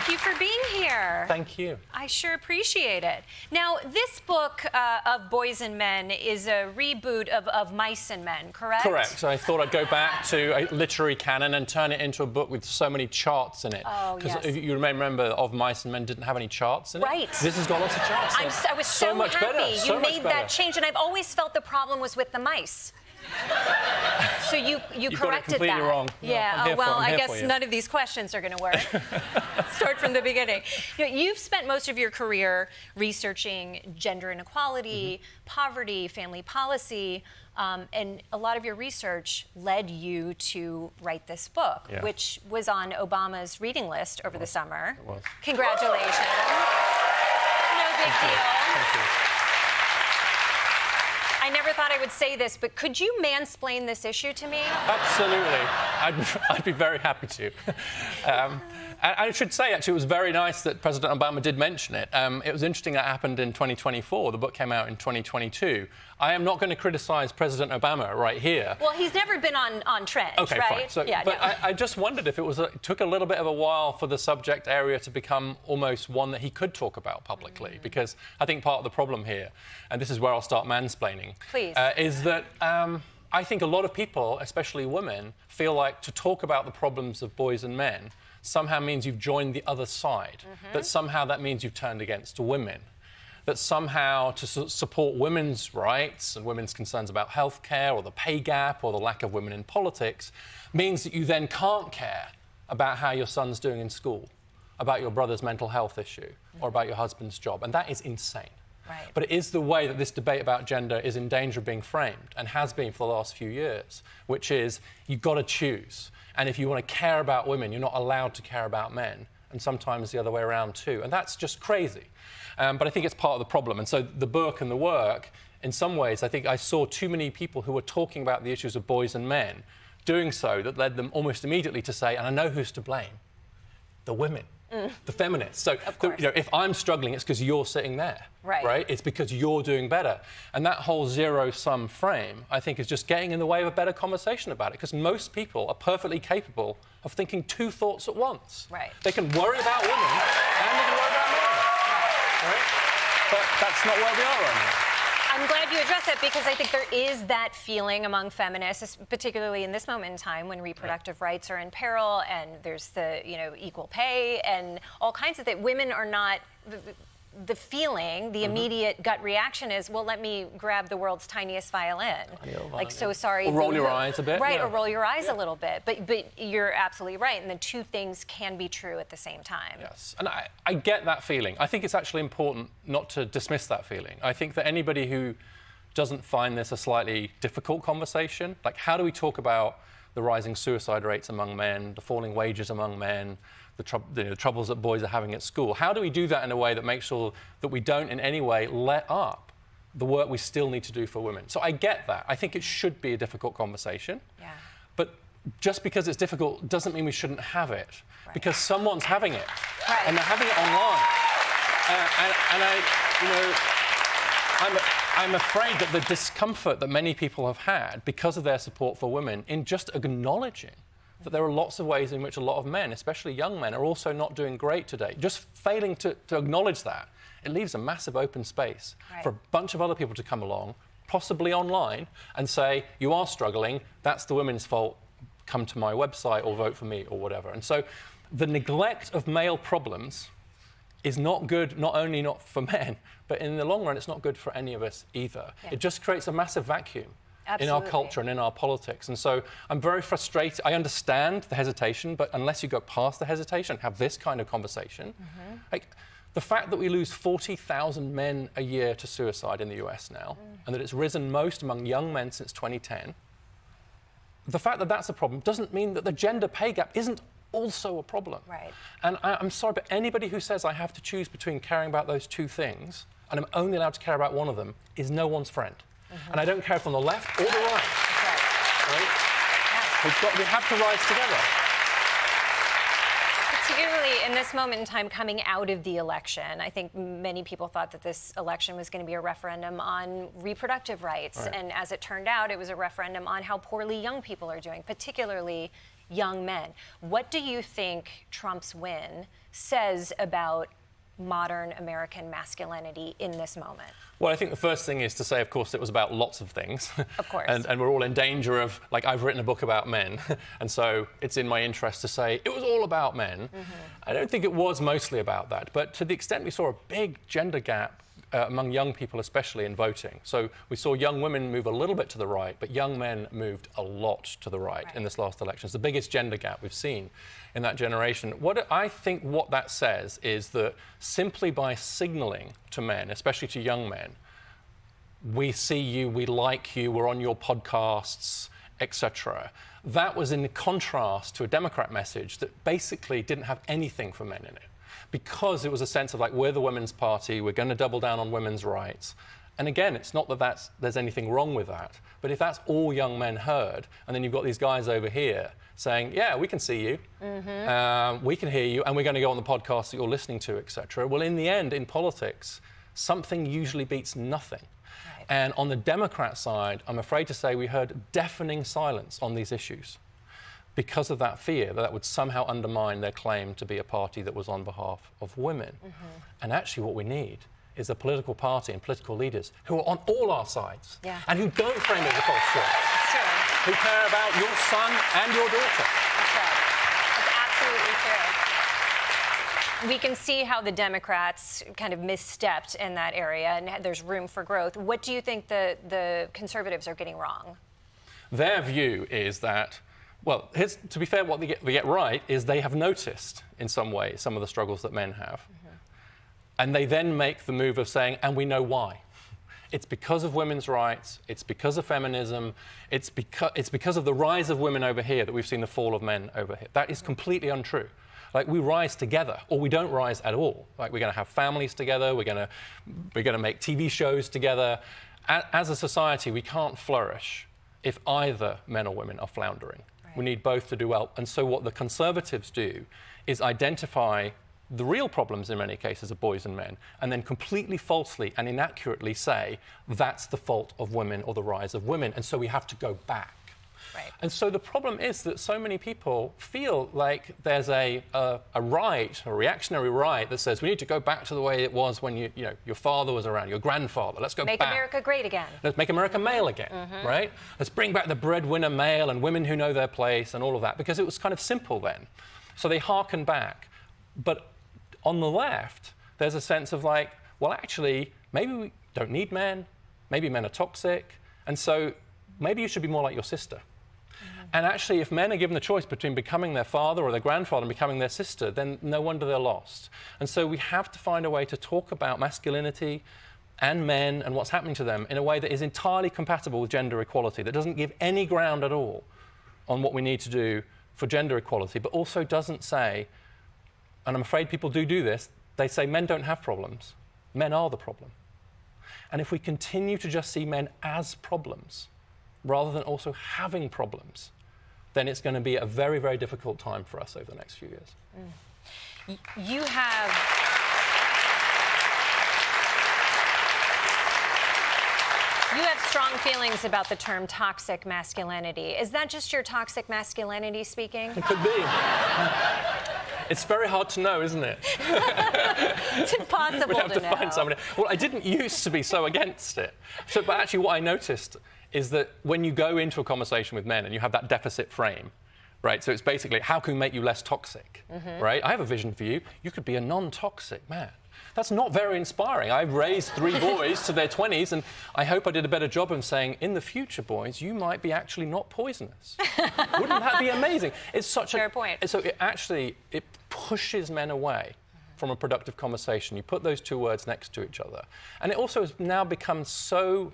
Thank you for being here. Thank you. I sure appreciate it. Now, this book of Boys and Men is a reboot of Mice and Men, correct? Correct. So I thought I'd go back to a literary canon and turn it into a book with so many charts in it. Oh, yes. Because you remember, of Mice and Men didn't have any charts in it. Right. This has got lots of charts in it. I was so much happy better. you made that change, and I've always felt the problem was with the mice. So you You've corrected got it completely that. wrong. Yeah. No, Well, I for guess you. none of these questions are going to work. Start from the beginning. You've spent most of your career researching gender inequality, poverty, family policy, and a lot of your research led you to write this book, which was on Obama's reading list over the summer. It was. Congratulations. No big deal. Thank you. I never thought I would say this, but could you mansplain this issue to me? Absolutely. I'd be very happy to. I should say, actually, it was very nice that President Obama did mention it. It was interesting that happened in 2024. The book came out in 2022. I am not going to criticise President Obama right here. Well, he's never been on trend, okay, right? Fine. So, yeah, but no. I just wondered if it took a little bit of a while for the subject area to become almost one that he could talk about publicly, because I think part of the problem here, and this is where I'll start mansplaining, Please. Is that I think a lot of people, especially women, feel like to talk about the problems of boys and men somehow means you've joined the other side, that somehow that means you've turned against women, that somehow to support women's rights and women's concerns about healthcare or the pay gap or the lack of women in politics means that you then can't care about how your son's doing in school, about your brother's mental health issue, or about your husband's job. And that is insane. Right. But it is the way that this debate about gender is in danger of being framed, and has been for the last few years, which is you've got to choose. And if you want to care about women, you're not allowed to care about men, and sometimes the other way around too. And that's just crazy. But I think it's part of the problem. And so the book and the work, in some ways, I think I saw too many people who were talking about the issues of boys and men, doing so that led them almost immediately to say, and I know who's to blame, the women. The feminists. So, if I'm struggling, it's because you're sitting there, right? It's because you're doing better. And that whole zero-sum frame, I think, is just getting in the way of a better conversation about it, because most people are perfectly capable of thinking two thoughts at once. Right. They can worry about women and they can worry about men, right? But that's not where we are right now. I'm glad you addressed it, because I think there is that feeling among feminists, particularly in this moment in time when reproductive rights are in peril, and there's the equal pay and all kinds of things. Women are not the feeling, the immediate gut reaction is, well, let me grab the world's tiniest violin. Like, so sorry. Or roll your eyes a bit. Right, or roll your eyes a little bit. But you're absolutely right, and the two things can be true at the same time. Yes, and I get that feeling. I think it's actually important not to dismiss that feeling. I think that anybody who doesn't find this a slightly difficult conversation, like how do we talk about the rising suicide rates among men, the falling wages among men, the troubles that boys are having at school. How do we do that in a way that makes sure that we don't in any way let up the work we still need to do for women? So I get that. I think it should be a difficult conversation. Yeah. But just because it's difficult doesn't mean we shouldn't have it. Right. Because someone's having it. Right. And they're having it online. I'm afraid that the discomfort that many people have had because of their support for women in just acknowledging that there are lots of ways in which a lot of men, especially young men, are also not doing great today. Just failing to acknowledge that, it leaves a massive open space for a bunch of other people to come along, possibly online, and say, you are struggling, that's the women's fault, come to my website or vote for me or whatever. And so the neglect of male problems is not good, not only not for men, but in the long run, it's not good for any of us either. Yeah. It just creates a massive vacuum. Absolutely. In our culture and in our politics. And so I'm very frustrated. I understand the hesitation, but unless you go past the hesitation and have this kind of conversation, like the fact that we lose 40,000 men a year to suicide in the US now, and that it's risen most among young men since 2010, the fact that that's a problem doesn't mean that the gender pay gap isn't also a problem. Right. And I'm sorry, but anybody who says I have to choose between caring about those two things and I'm only allowed to care about one of them is no one's friend. And I don't care if on the left or the right. Right? Yeah. We have to rise together. Particularly in this moment in time coming out of the election, I think many people thought that this election was going to be a referendum on reproductive rights. Right. And as it turned out, it was a referendum on how poorly young people are doing, particularly young men. What do you think Trump's win says about modern American masculinity in this moment? Well, I think the first thing is to say, of course, it was about lots of things. Of course. and we're all in danger of, like, I've written a book about men, and so it's in my interest to say it was all about men. I don't think it was mostly about that, but to the extent we saw a big gender gap among young people, especially in voting. So we saw young women move a little bit to the right, but young men moved a lot to the right in this last election. It's the biggest gender gap we've seen in that generation. I think what that says is that simply by signalling to men, especially to young men, we see you, we like you, we're on your podcasts, etc. That was in contrast to a Democrat message that basically didn't have anything for men in it, because it was a sense of, like, we're the women's party, we're going to double down on women's rights. And again, it's not that there's anything wrong with that, but if that's all young men heard, and then you've got these guys over here saying, yeah, we can see you, we can hear you, and we're going to go on the podcast that you're listening to, etc. Well, in the end, in politics, something usually beats nothing. And on the Democrat side, I'm afraid to say we heard deafening silence on these issues because of that fear that would somehow undermine their claim to be a party that was on behalf of women. And actually what we need is a political party and political leaders who are on all our sides and who don't frame it as a false choice, who care about your son and your daughter. That's right. That's absolutely true. We can see how the Democrats kind of misstepped in that area, and there's room for growth. What do you think the conservatives are getting wrong? Their view is that, well, to be fair, what they get right is they have noticed, in some way, some of the struggles that men have. And they then make the move of saying, and we know why. It's because of women's rights, it's because of feminism, it's because of the rise of women over here that we've seen the fall of men over here. That is completely untrue. Like, we rise together, or we don't rise at all. Like, we're going to have families together, we're going to make TV shows together. As a society, we can't flourish if either men or women are floundering. We need both to do well. And so what the Conservatives do is identify the real problems in many cases of boys and men, and then completely falsely and inaccurately say that's the fault of women or the rise of women, and so we have to go back. And so the problem is that so many people feel like there's a right, a reactionary right, that says we need to go back to the way it was when your father was around, your grandfather. Let's go back. Make America great again. Let's make America male again, right? Let's bring back the breadwinner male and women who know their place and all of that, because it was kind of simple then. So they hearken back. But on the left, there's a sense of, like, well, actually, maybe we don't need men, maybe men are toxic, and so maybe you should be more like your sister. And actually, if men are given the choice between becoming their father or their grandfather and becoming their sister, then no wonder they're lost. And so we have to find a way to talk about masculinity and men and what's happening to them in a way that is entirely compatible with gender equality, that doesn't give any ground at all on what we need to do for gender equality, but also doesn't say, and I'm afraid people do this, they say men don't have problems, men are the problem. And if we continue to just see men as problems, rather than also having problems, then it's going to be a very, very difficult time for us over the next few years. You have strong feelings about the term toxic masculinity. Is that just your toxic masculinity speaking? It could be. It's very hard to know, isn't it? It's impossible we have to know. find somebody. Well, I didn't used to be so against it. But actually what I noticed is that when you go into a conversation with men and you have that deficit frame, right? So it's basically, how can we make you less toxic, right? I have a vision for you. You could be a non-toxic man. That's not very inspiring. I've raised 3 boys to their 20s, and I hope I did a better job of saying, in the future, boys, you might be actually not poisonous. Wouldn't that be amazing? It's such Fair point. So it pushes men away from a productive conversation. You put those 2 words next to each other. And it also has now become so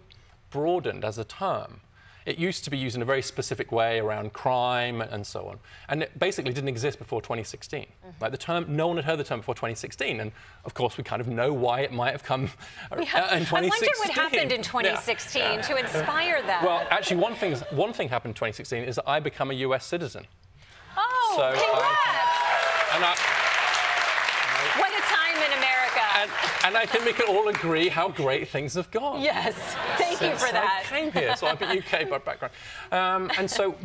broadened as a term. It used to be used in a very specific way around crime and so on. And it basically didn't exist before 2016. Like, the term, no one had heard the term before 2016. And of course, we kind of know why it might have come in 2016. I wonder what happened in 2016 to inspire that. Well, actually, one thing happened in 2016 is that I become a US citizen. Oh, so congrats! what a time in America. And I think we can all agree how great things have gone. Yes, thank you for that. I came here, so I'm a UK background. So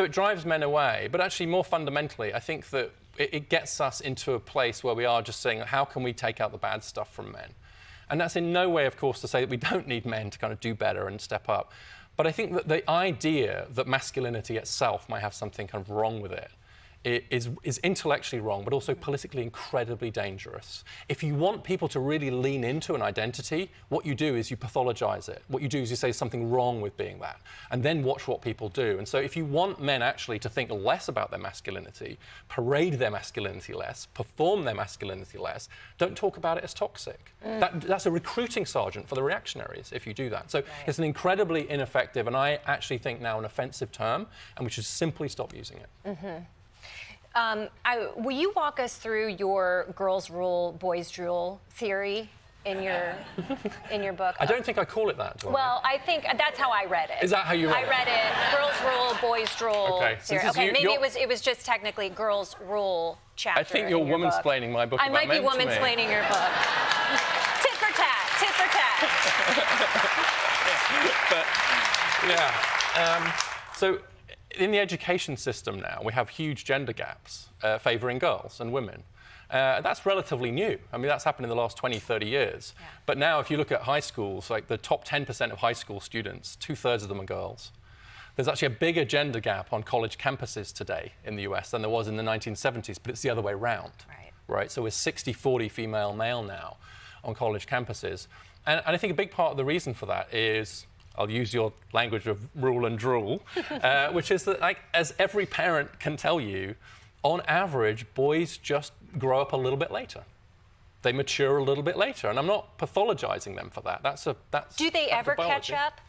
it drives men away. But actually, more fundamentally, I think that it gets us into a place where we are just saying, how can we take out the bad stuff from men? And that's in no way, of course, to say that we don't need men to kind of do better and step up. But I think that the idea that masculinity itself might have something kind of wrong with it is intellectually wrong, but also politically incredibly dangerous. If you want people to really lean into an identity, what you do is you pathologize it. What you do is you say something wrong with being that, and then watch what people do. And so if you want men actually to think less about their masculinity, parade their masculinity less, perform their masculinity less, don't talk about it as toxic. That's a recruiting sergeant for the reactionaries if you do that. So it's an incredibly ineffective, and I actually think now an offensive term, and we should simply stop using it. Will you walk us through your girls rule, boys drool theory in your book? I don't think I call it that, do I? Well, I think that's how I read it. Is that how you read it? I read it. Girls rule, boys drool. Okay, Okay, maybe it was just technically girls rule chapter. I think you're woman-splaining my book. I might be woman-splaining your book. Tit for tat, tit for tat. But yeah, so in the education system now, we have huge gender gaps favouring girls and women. That's relatively new. I mean, that's happened in the last 20, 30 years. Yeah. But now, if you look at high schools, like the top 10% of high school students, 2/3 of them are girls. There's actually a bigger gender gap on college campuses today in the US than there was in the 1970s, but it's the other way around. Right? So we're 60-40 female-male now on college campuses. And I think a big part of the reason for that is, I'll use your language of rule and drool, which is that, like, as every parent can tell you, on average, boys just grow up a little bit later. They mature a little bit later, and I'm not pathologizing them for that. Do they ever catch up?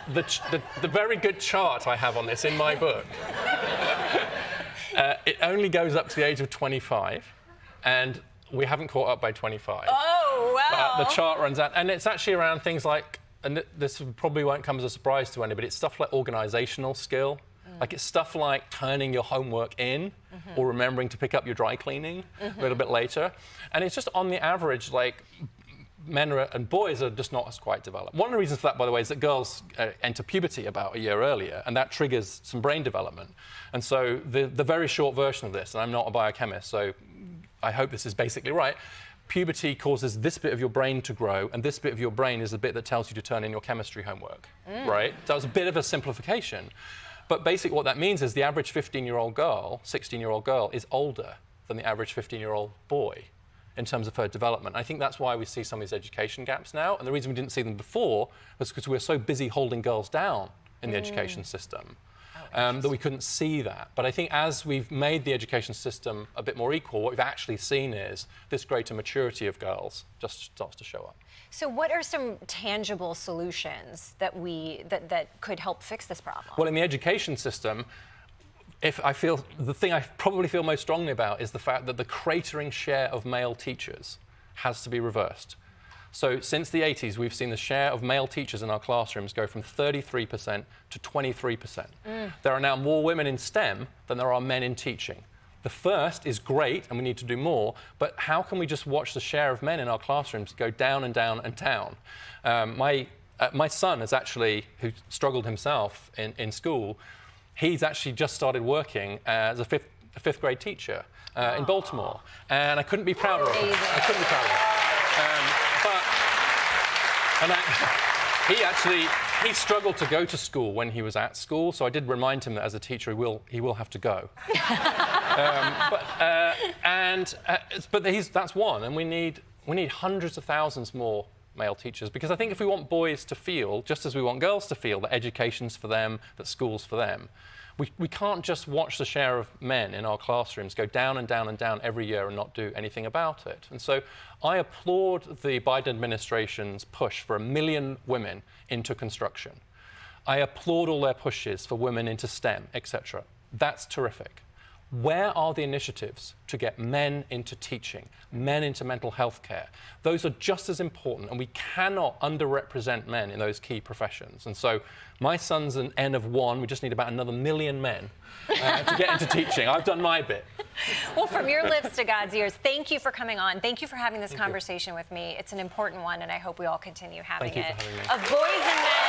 The very good chart I have on this in my book, it only goes up to the age of 25, and we haven't caught up by 25. Oh, wow. The chart runs out. And it's actually around things like, and this probably won't come as a surprise to anybody, it's stuff like organizational skill. Like, it's stuff like turning your homework in or remembering to pick up your dry cleaning a little bit later. And it's just on the average, like, men and boys are just not as quite developed. One of the reasons for that, by the way, is that girls enter puberty about a year earlier, and that triggers some brain development. And so the very short version of this, and I'm not a biochemist, so I hope this is basically right, puberty causes this bit of your brain to grow, and this bit of your brain is the bit that tells you to turn in your chemistry homework, right? So that was a bit of a simplification. But basically what that means is the average 15-year-old girl, 16-year-old girl, is older than the average 15-year-old boy in terms of her development. I think that's why we see some of these education gaps now, and the reason we didn't see them before was because we were so busy holding girls down in the education system. That we couldn't see that. But I think as we've made the education system a bit more equal, what we've actually seen is this greater maturity of girls just starts to show up. So what are some tangible solutions that could help fix this problem? Well, in the education system, the thing I probably feel most strongly about is the fact that the cratering share of male teachers has to be reversed. So since the 80s, we've seen the share of male teachers in our classrooms go from 33% to 23%. There are now more women in STEM than there are men in teaching. The first is great, and we need to do more, but how can we just watch the share of men in our classrooms go down and down and down? My son has actually, who struggled himself in school, he's actually just started working as a fifth grade teacher in Baltimore, and I couldn't be prouder of him. I couldn't be prouder of him. He struggled to go to school when he was at school, so I did remind him that as a teacher he will have to go. But that's one, and we need hundreds of thousands more male teachers, because I think if we want boys to feel, just as we want girls to feel, that education's for them, that school's for them, we can't just watch the share of men in our classrooms go down and down and down every year and not do anything about it. And so I applaud the Biden administration's push for 1 million women into construction. I applaud all their pushes for women into STEM, etc. That's terrific. Where are the initiatives to get men into teaching, men into mental health care? Those are just as important, and we cannot underrepresent men in those key professions. And so my son's an N of 1. We just need about another 1 million men to get into teaching. I've done my bit. Well, from your lips to God's ears, thank you for coming on. Thank you for having this Thank conversation with me. It's an important one, and I hope we all continue having Thank you it. for having me. Of boys and men.